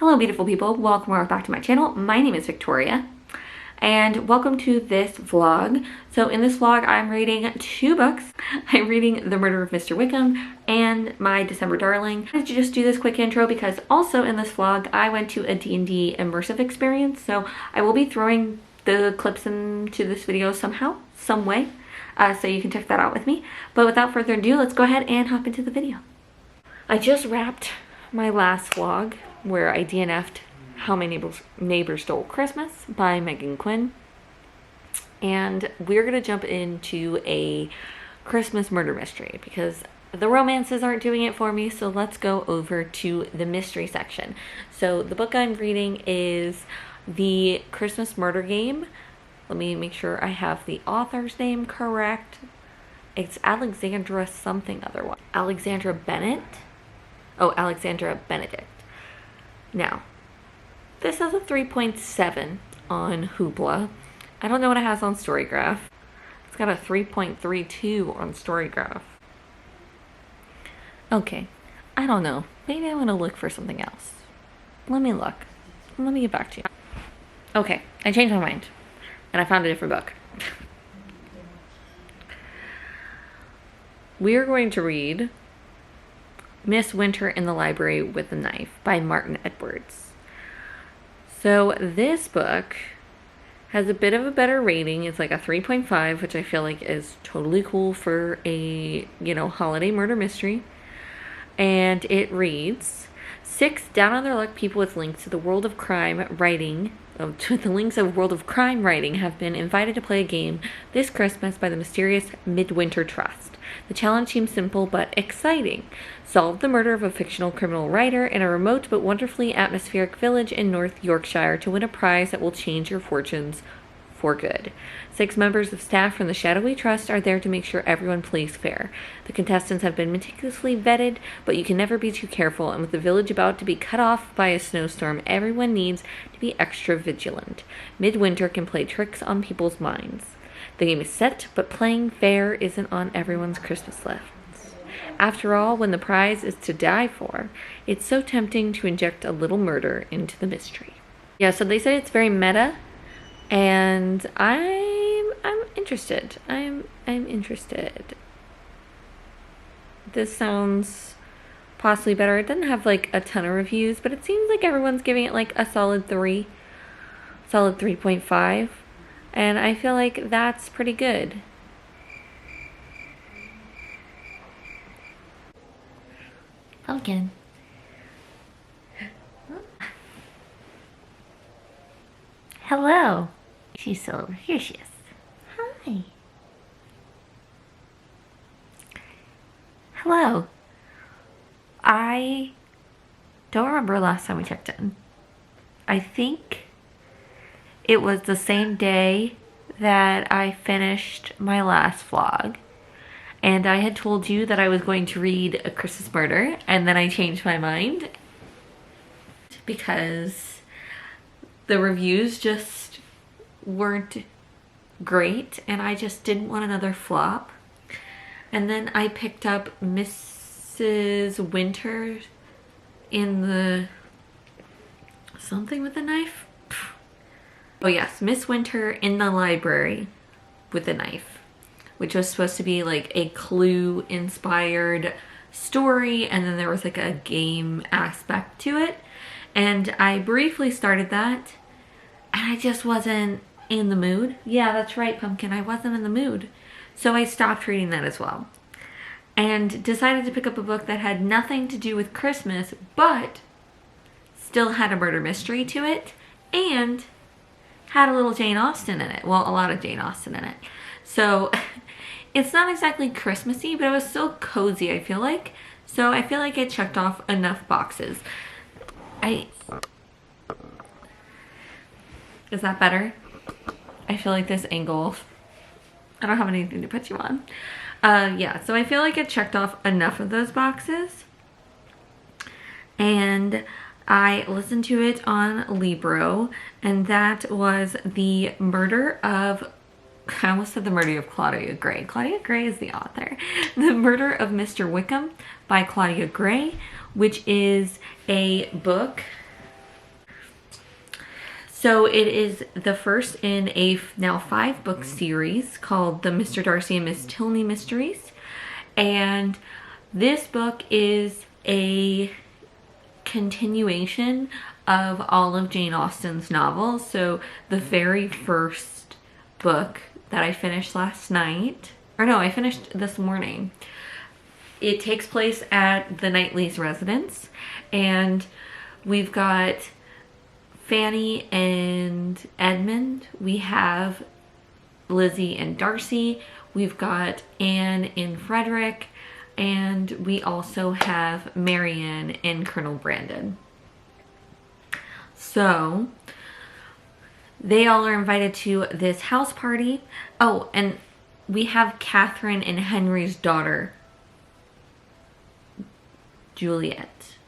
Hello beautiful people, welcome back to my channel. My name is Victoria and welcome to this vlog. So in this vlog I'm reading two books. I'm reading The Murder of Mr. Wickham and My December Darling. I wanted to just do this quick intro because also in this vlog I went to a D&D immersive experience, so I will be throwing the clips into this video somehow, some way, so you can check that out with me. But without further ado, let's go ahead and hop into the video. I just wrapped my last vlog where I DNF'd How My Neighbor Stole Christmas by Megan Quinn. And we're going to jump into a Christmas murder mystery because the romances aren't doing it for me, so let's go over to the mystery section. So the book I'm reading is The Christmas Murder Game. Let me make sure I have the author's name correct. It's Alexandra something otherwise. Alexandra Bennett? Oh, Alexandra Benedict. Now, this has a 3.7 on Hoopla. I don't know what it has on Storygraph. It's got a 3.32 on Storygraph. Okay, I don't know. Maybe I want to look for something else. Let me look. Let me get back to you. Okay, I changed my mind. And I found a different book. We are going to read Miss Winter in the Library with a Knife by Martin Edwards. So this book has a bit of a better rating. It's like a 3.5, which I feel like is totally cool for a, holiday murder mystery. And it reads, 6 down on their luck people with links to the world of crime writing have been invited to play a game this Christmas by the mysterious Midwinter Trust. The challenge seems simple but exciting. Solve the murder of a fictional criminal writer in a remote but wonderfully atmospheric village in North Yorkshire to win a prize that will change your fortunes for good. 6 members of staff from the shadowy trust are there to make sure everyone plays fair. The contestants have been meticulously vetted, but you can never be too careful, and with the village about to be cut off by a snowstorm, everyone needs to be extra vigilant. Midwinter can play tricks on people's minds. The game is set, but playing fair isn't on everyone's Christmas lists. After all, when the prize is to die for, it's so tempting to inject a little murder into the mystery. Yeah, so they say it's very meta, and I'm interested. I'm interested. This sounds possibly better. It doesn't have like a ton of reviews, but it seems like everyone's giving it like a solid 3.5. And I feel like that's pretty good. Pumpkin. Hello. She's still over here. She is. Hi. Hello. I don't remember last time we checked in. I think it was the same day that I finished my last vlog, and I had told you that I was going to read A Christmas Murder, and then I changed my mind because the reviews just weren't great and I just didn't want another flop. And then I picked up Mrs. Winter in the something with a knife. Oh yes, Miss Winter in the Library with a Knife, which was supposed to be like a Clue inspired story, and then there was like a game aspect to it. And I briefly started that and I just wasn't in the mood. Yeah, that's right, Pumpkin, I wasn't in the mood. So I stopped reading that as well and decided to pick up a book that had nothing to do with Christmas but still had a murder mystery to it and had a little Jane Austen in it. Well, a lot of Jane Austen in it. So it's not exactly Christmassy, but it was still cozy, I feel like. So I feel like it checked off enough boxes. Is that better? I feel like this angle, I don't have anything to put you on. Yeah, so I feel like it checked off enough of those boxes. And I listened to it on Libro, and that was The Murder of, I almost said The Murder of Claudia Gray. Claudia Gray is the author. The Murder of Mr. Wickham by Claudia Gray, which is a book So it is the first in a now 5-book series called the Mr. Darcy and Miss Tilney Mysteries. And this book is a continuation of all of Jane Austen's novels. So the very first book that I finished last night, or no, I finished this morning. It takes place at the Knightley's residence, and we've got Fanny and Edmund. We have Lizzie and Darcy. We've got Anne and Frederick, and we also have Marianne and Colonel Brandon. So they all are invited to this house party. Oh, and we have Catherine and Henry's daughter, Juliet.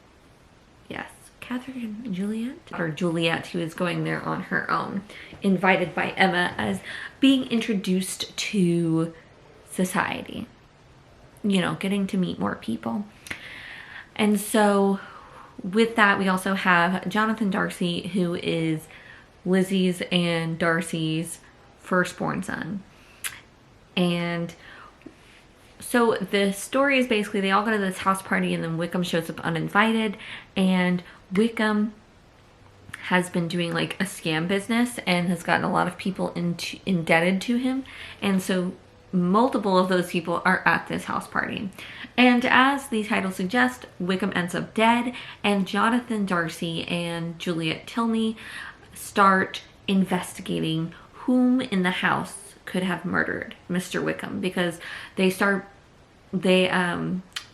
Yes, Catherine and Juliet? Or Juliet, who is going there on her own, invited by Emma as being introduced to society. You know, getting to meet more people. And so with that, we also have Jonathan Darcy, who is Lizzie's and Darcy's firstborn son. And so the story is basically they all go to this house party, and then Wickham shows up uninvited, and Wickham has been doing like a scam business and has gotten a lot of people indebted to him. And so multiple of those people are at this house party. And as the title suggests, Wickham ends up dead, and Jonathan Darcy and Juliet Tilney start investigating whom in the house could have murdered Mr. Wickham, because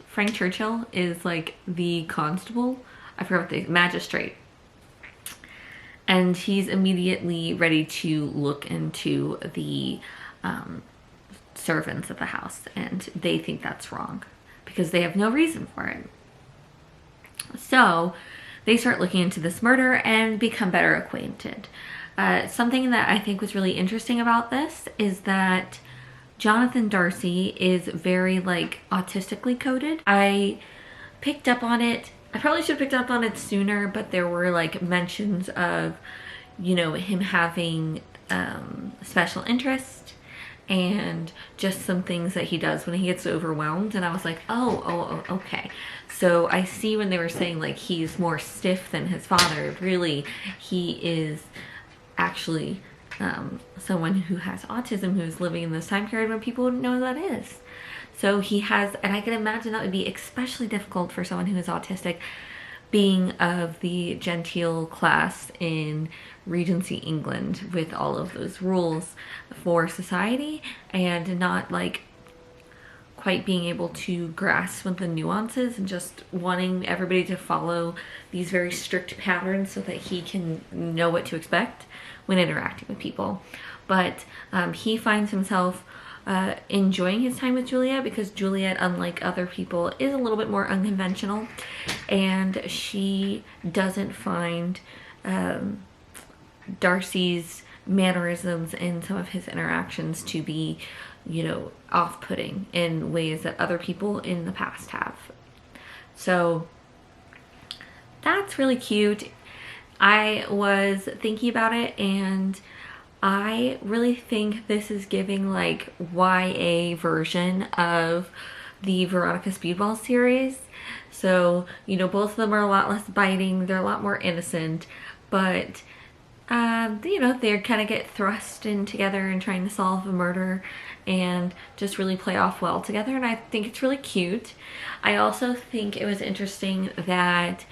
Frank Churchill is like the constable, I forgot what the magistrate, and he's immediately ready to look into the servants of the house, and they think that's wrong because they have no reason for it. So they start looking into this murder and become better acquainted. Something that I think was really interesting about this is that Jonathan Darcy is very like autistically coded. I picked up on it. I probably should have picked up on it sooner, but there were like mentions of, you know, him having special interest and just some things that he does when he gets overwhelmed. And I was like, oh, okay. So I see when they were saying like he's more stiff than his father. Really, he is actually someone who has autism, who's living in this time period when people wouldn't know who that is. So he has, and I can imagine that would be especially difficult for someone who is autistic, being of the genteel class in Regency England with all of those rules for society, and not like quite being able to grasp the nuances and just wanting everybody to follow these very strict patterns so that he can know what to expect when interacting with people. But he finds himself enjoying his time with Juliet, because Juliet, unlike other people, is a little bit more unconventional, and she doesn't find Darcy's mannerisms and some of his interactions to be, you know, off-putting in ways that other people in the past have. So that's really cute. I was thinking about it, and I really think this is giving like YA version of the Veronica Speedball series. So, you know, both of them are a lot less biting, they're a lot more innocent, but you know, they kind of get thrust in together and trying to solve a murder and just really play off well together, and I think it's really cute. I also think it was interesting that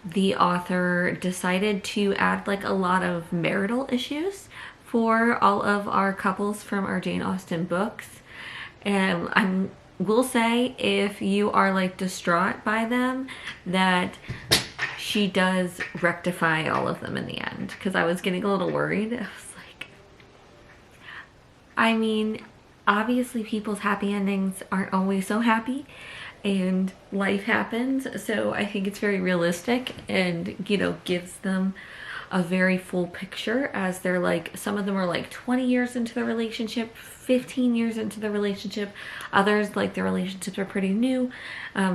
the author decided to add like a lot of marital issues for all of our couples from our Jane Austen books. And I will say, if you are like distraught by them, that she does rectify all of them in the end, because I was getting a little worried. I was like, I mean, obviously people's happy endings aren't always so happy, and life happens, so I think it's very realistic and, you know, gives them a very full picture, as they're like, some of them are like 20 years into the relationship, 15 years into the relationship, others like their relationships are pretty new.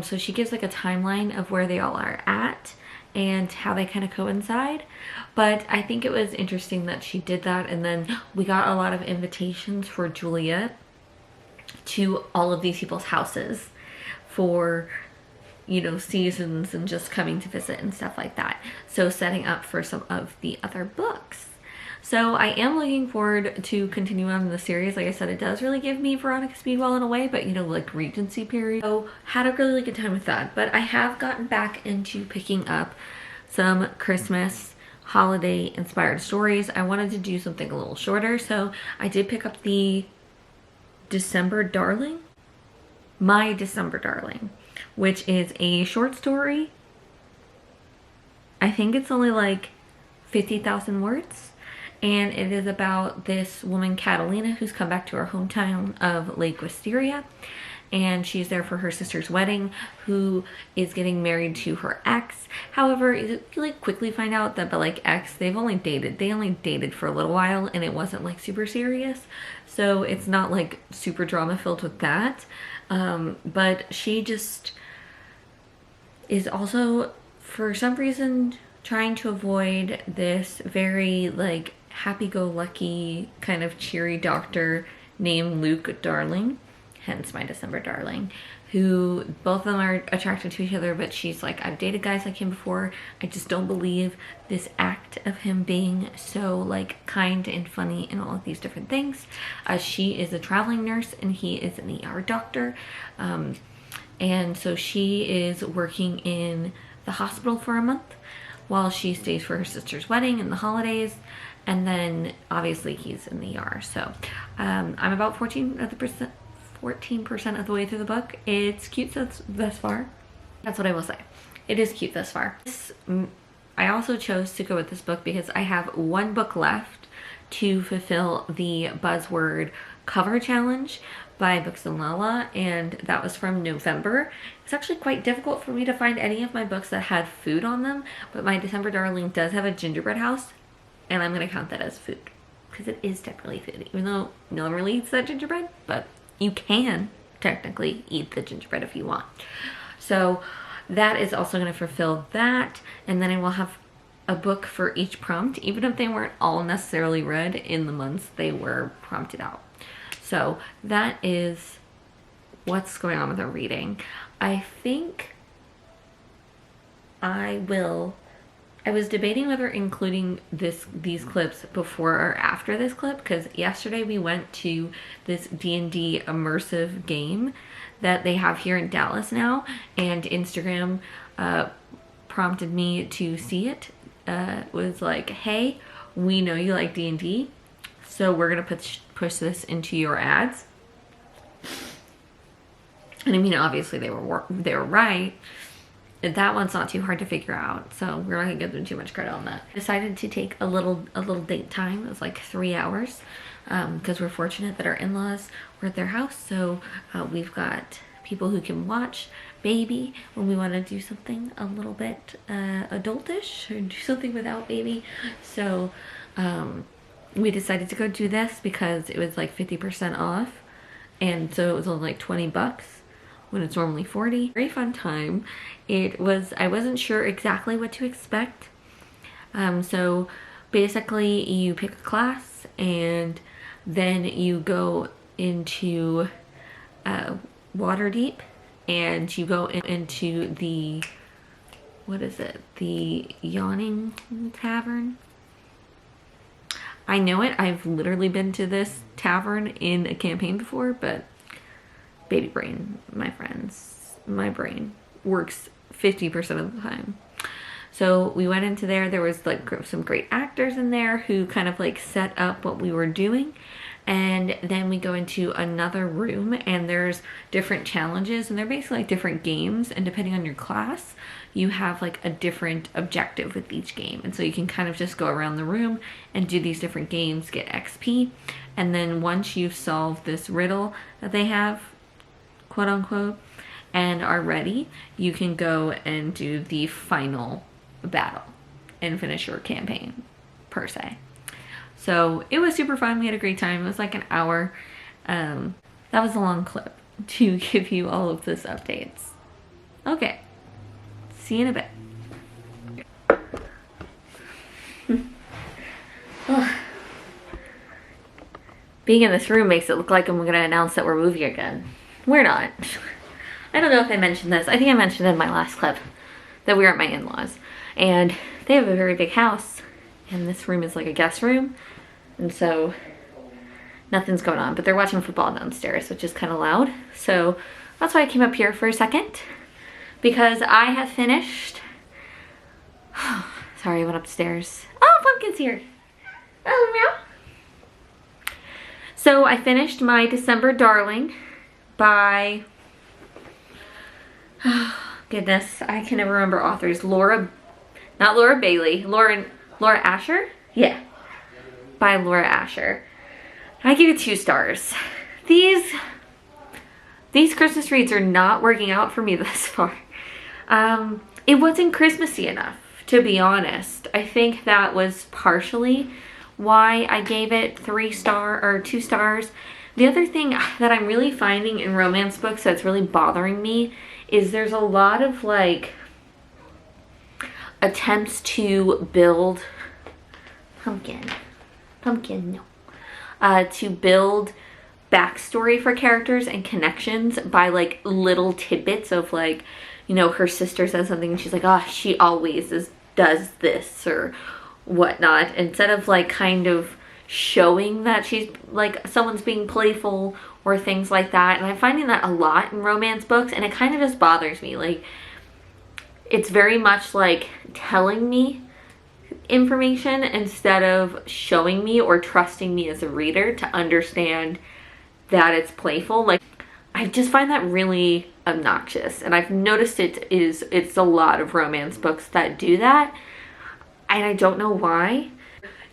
So she gives like a timeline of where they all are at, and how they kind of coincide. But I think it was interesting that she did that, and then we got a lot of invitations for Julia to all of these people's houses for, you know, seasons and just coming to visit and stuff like that. So setting up for some of the other books. So I am looking forward to continue on in the series. Like I said, it does really give me Veronica Speedwell in a way, but you know, like Regency period. So had a really good time with that. But I have gotten back into picking up some Christmas holiday inspired stories. I wanted to do something a little shorter, so I did pick up the December Darling, My December Darling, which is a short story. I think it's only like 50,000 words. And it is about this woman, Catalina, who's come back to her hometown of Lake Wisteria. And she's there for her sister's wedding, who is getting married to her ex. However, you like quickly find out that the like ex, they only dated for a little while, and it wasn't like super serious. So it's not like super drama filled with that. But she just is also, for some reason, trying to avoid this very like happy-go-lucky kind of cheery doctor named Luke Darling, hence My December Darling, who both of them are attracted to each other, but she's like, I've dated guys like him before. I just don't believe this act of him being so like kind and funny and all of these different things. She is a traveling nurse and he is an ER doctor. And so she is working in the hospital for a month while she stays for her sister's wedding and the holidays. And then obviously he's in the ER. So I'm about 14% of the way through the book. It's cute thus far. That's what I will say. It is cute thus far. I also chose to go with this book because I have one book left to fulfill the buzzword cover challenge by Books and Lala, and that was from November. It's actually quite difficult for me to find any of my books that had food on them, but My December Darling does have a gingerbread house, and I'm going to count that as food because it is technically food, even though no one really eats that gingerbread, but you can technically eat the gingerbread if you want. So that is also going to fulfill that, and then I will have a book for each prompt, even if they weren't all necessarily read in the months they were prompted out. So that is what's going on with our reading. I think I was debating whether including these clips before or after this clip, because yesterday we went to this D&D immersive game that they have here in Dallas now, and Instagram prompted me to see it. Was like, hey, we know you like D&D, so we're gonna push this into your ads. And I mean, obviously they were right. That one's not too hard to figure out, so we're not gonna give them too much credit on that. Decided to take a little date time. It was like 3 hours, because we're fortunate that our in-laws were at their house, so we've got people who can watch baby when we want to do something a little bit adultish or do something without baby. So we decided to go do this because it was like 50% off, and so it was only like 20 bucks when it's normally 40. Very fun time. I wasn't sure exactly what to expect. So basically you pick a class and then you go into Waterdeep, and you go into the, what is it? The Yawning Tavern. I know it. I've literally been to this tavern in a campaign before, but baby brain, my friends, my brain works 50% of the time. So we went into there. There was like some great actors in there who kind of like set up what we were doing. And then we go into another room and there's different challenges, and they're basically like different games, and depending on your class you have like a different objective with each game, and so you can kind of just go around the room and do these different games, get XP, and then once you've solved this riddle that they have, quote unquote, and are ready, you can go and do the final battle and finish your campaign per se. So it was super fun. We had a great time. It was like an hour. That was a long clip to give you all of this updates. Okay, see you in a bit. being in this room makes it look like I'm gonna announce that we're moving again. We're not. I don't know if I mentioned this. I think I mentioned in my last clip that we were at my in-laws. And they have a very big house. And this room is like a guest room. And so nothing's going on. But they're watching football downstairs, which is kind of loud. So that's why I came up here for a second. Because I have finished. Sorry, I went upstairs. Oh, Pumpkin's here. Oh, meow. So I finished my December Darling by, oh, goodness, I can never remember authors. Not Laura Bailey, Laura Asher? Yeah, by Laura Asher. I give it 2 stars. These Christmas reads are not working out for me this far. It wasn't Christmassy enough, to be honest. I think that was partially why I gave it 2 stars. The other thing that I'm really finding in romance books that's really bothering me is there's a lot of like attempts to build Pumpkin, no. To build backstory for characters and connections by like little tidbits of like, you know, her sister says something and she's like, oh, she always does this or whatnot, instead of like kind of showing that she's like someone's being playful or things like that. And I'm finding that a lot in romance books, and it kind of just bothers me. Like, it's very much like telling me information instead of showing me or trusting me as a reader to understand that it's playful. Like, I just find that really obnoxious, and I've noticed it's a lot of romance books that do that. And I don't know why.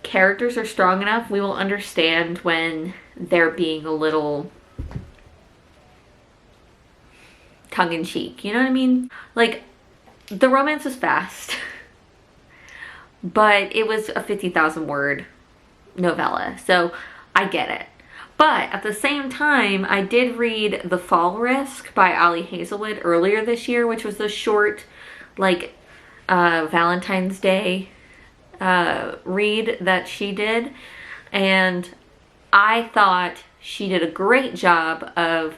Characters are strong enough, we will understand when they're being a little tongue-in-cheek, you know what I mean? Like, the romance was fast, but it was a 50,000 word novella, so I get it. But at the same time, I did read The Fall Risk by Ali Hazelwood earlier this year, which was a short, like, Valentine's Day read that she did, and I thought she did a great job of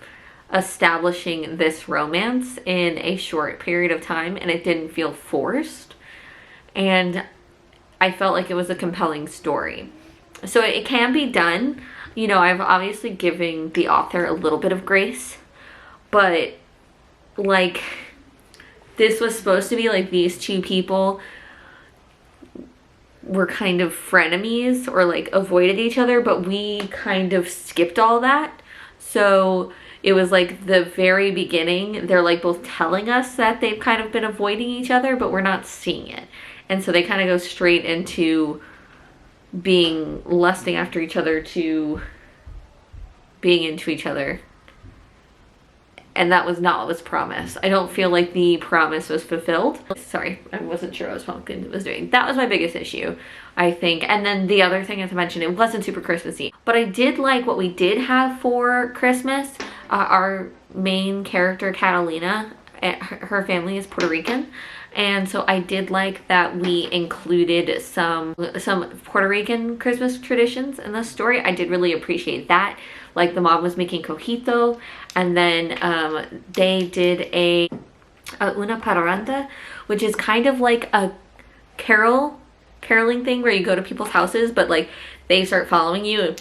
establishing this romance in a short period of time, and it didn't feel forced, and I felt like it was a compelling story. So it can be done. You know, I've obviously given the author a little bit of grace, but like, this was supposed to be like these 2 people were kind of frenemies or like avoided each other, but we kind of skipped all that. So it was like the very beginning, they're like both telling us that they've kind of been avoiding each other, but we're not seeing it. And so they kind of go straight into being lusting after each other to being into each other. And that was not what was promised. I don't feel like the promise was fulfilled. Sorry, I wasn't sure what Pumpkin was doing. That was my biggest issue, I think. And then the other thing, as I mentioned, it wasn't super Christmassy. But I did like what we did have for Christmas. Our main character, Catalina, her family is Puerto Rican. And so I did like that we included some Puerto Rican Christmas traditions in the story. I did really appreciate that. Like, the mom was making cojito, and then they did a una parranda, which is kind of like a caroling thing where you go to people's houses, but like they start following you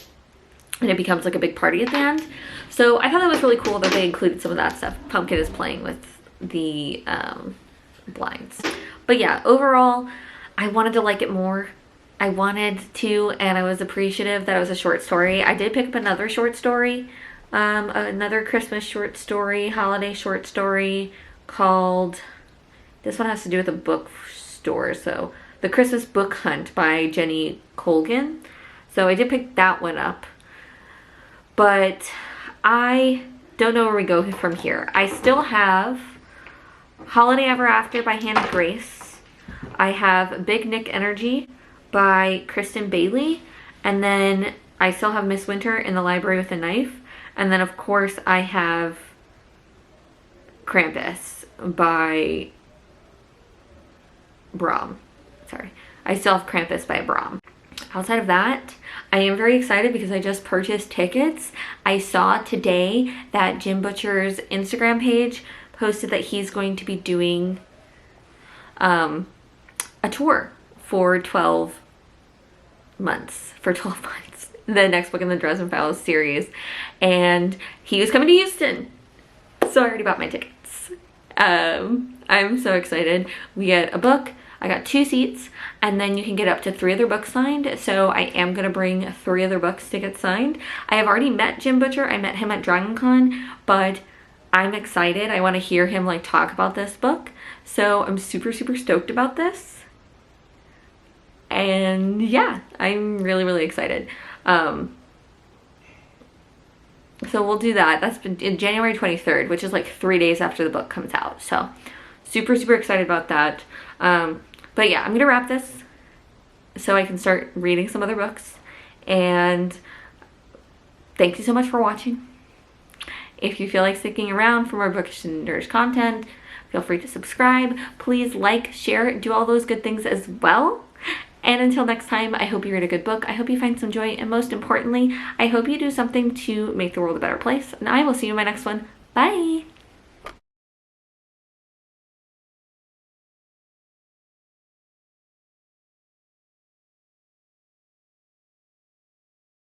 and it becomes like a big party at the end. So I thought that was really cool that they included some of that stuff. Pumpkin is playing with the blinds. But yeah, overall, I wanted to like it more. I wanted to, and I was appreciative that it was a short story. I did pick up another short story, another Christmas short story, holiday short story called, this one has to do with a bookstore, so The Christmas Book Hunt by Jenny Colgan. So I did pick that one up, but I don't know where we go from here. I still have Holiday Ever After by Hannah Grace. I have Big Nick Energy by Kristen Bailey, and then I still have Miss Winter in the Library with a Knife, and then of course I have Krampus by Brom. Sorry, I still have Krampus by Brom. Outside of that, I am very excited because I just purchased tickets. I saw today that Jim Butcher's Instagram page posted that he's going to be doing a tour for 12 months. The next book in the Dresden Files series. And he was coming to Houston. So I already bought my tickets. I'm so excited. We get a book. I got 2 seats, and then you can get up to 3 other books signed. So I am going to bring 3 other books to get signed. I have already met Jim Butcher. I met him at DragonCon, but I'm excited. I want to hear him like talk about this book. So I'm super, super stoked about this. And yeah, I'm really, really excited. So we'll do that. That's been in January 23rd, which is like 3 days after the book comes out. So super, super excited about that. But yeah, I'm gonna wrap this so I can start reading some other books. And thank you so much for watching. If you feel like sticking around for more Bookish and Nerdish content, feel free to subscribe. Please like, share, do all those good things as well. And until next time, I hope you read a good book. I hope you find some joy. And most importantly, I hope you do something to make the world a better place. And I will see you in my next one. Bye!